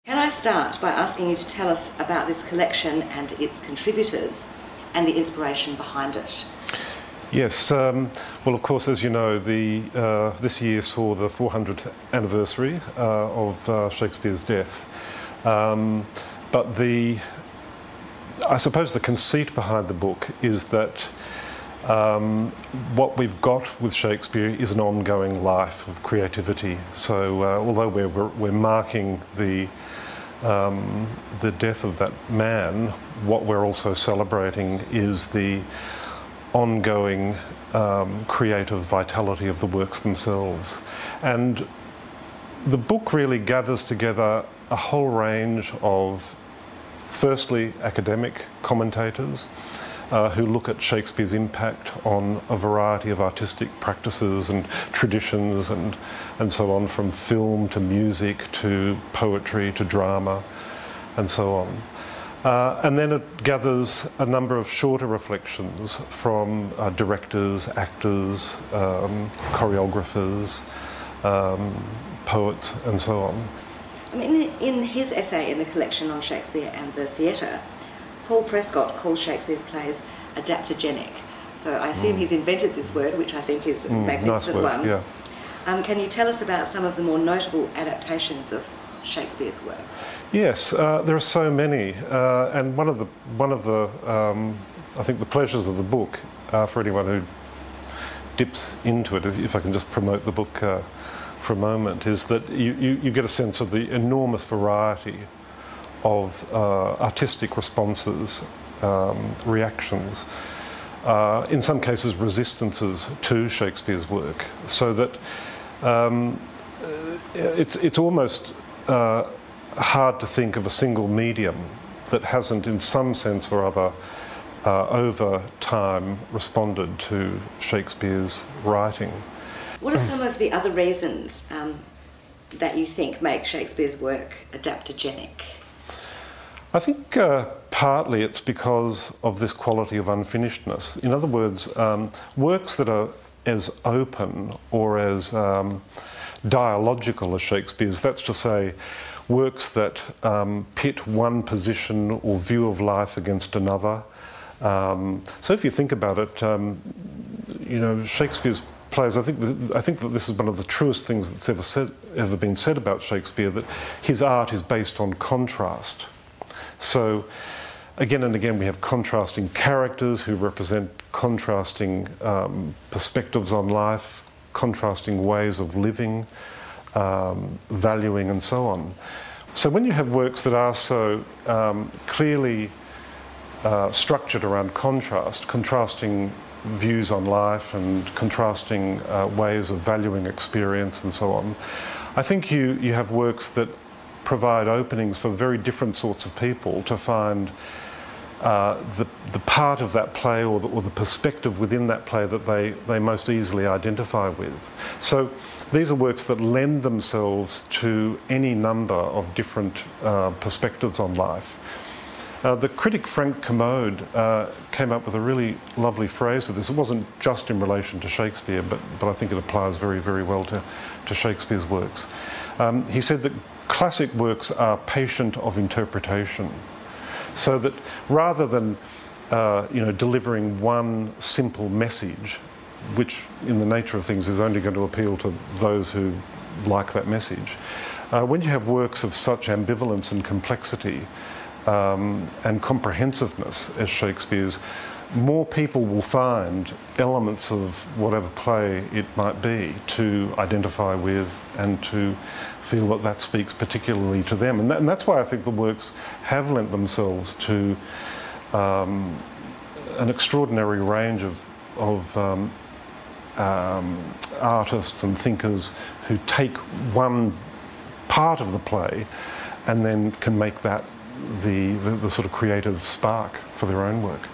Can I start by asking you to tell us about this collection and its contributors and the inspiration behind it? Yes, well, of course, as you know, this year saw the 400th anniversary of Shakespeare's death. But I suppose the conceit behind the book is that what we've got with Shakespeare is an ongoing life of creativity. So although we're marking the death of that man, what we're also celebrating is the ongoing creative vitality of the works themselves. And the book really gathers together a whole range of, firstly, academic commentators who look at Shakespeare's impact on a variety of artistic practices and traditions and so on, from film to music to poetry to drama and so on. And then it gathers a number of shorter reflections from directors, actors, choreographers, poets and so on. I mean, in his essay in the collection on Shakespeare and the theatre, Paul Prescott calls Shakespeare's plays adaptogenic. So I assume he's invented this word, which I think is a magnificent one. Yeah. Can you tell us about some of the more notable adaptations of Shakespeare's work? Yes, there are so many, and one of the I think the pleasures of the book for anyone who dips into it, if I can just promote the book for a moment, is that you get a sense of the enormous variety of artistic responses, reactions, in some cases resistances to Shakespeare's work, so that it's almost hard to think of a single medium that hasn't, in some sense or other, over time responded to Shakespeare's writing. What are some of the other reasons that you think make Shakespeare's work adaptogenic? I think partly it's because of this quality of unfinishedness. In other words, works that are as open or as dialogical as Shakespeare's, that's to say, works that pit one position or view of life against another. So if you think about it, you know, Shakespeare's plays, I think that this is one of the truest things that's ever been said about Shakespeare, that his art is based on contrast. So again and again we have contrasting characters who represent contrasting perspectives on life, contrasting ways of living, valuing and so on. So when you have works that are so clearly structured around contrast, contrasting views on life and contrasting ways of valuing experience and so on, I think you have works that provide openings for very different sorts of people to find the part of that play or the perspective within that play that they most easily identify with. So these are works that lend themselves to any number of different perspectives on life. The critic Frank Commode came up with a really lovely phrase for this. It wasn't just in relation to Shakespeare, but I think it applies very, very well to Shakespeare's works. He said that classic works are patient of interpretation, so that rather than you know, delivering one simple message, which in the nature of things is only going to appeal to those who like that message, when you have works of such ambivalence and complexity and comprehensiveness as Shakespeare's, more people will find elements of whatever play it might be to identify with and to feel that that speaks particularly to them. And that's why I think the works have lent themselves to an extraordinary range of artists and thinkers who take one part of the play and then can make that the sort of creative spark for their own work.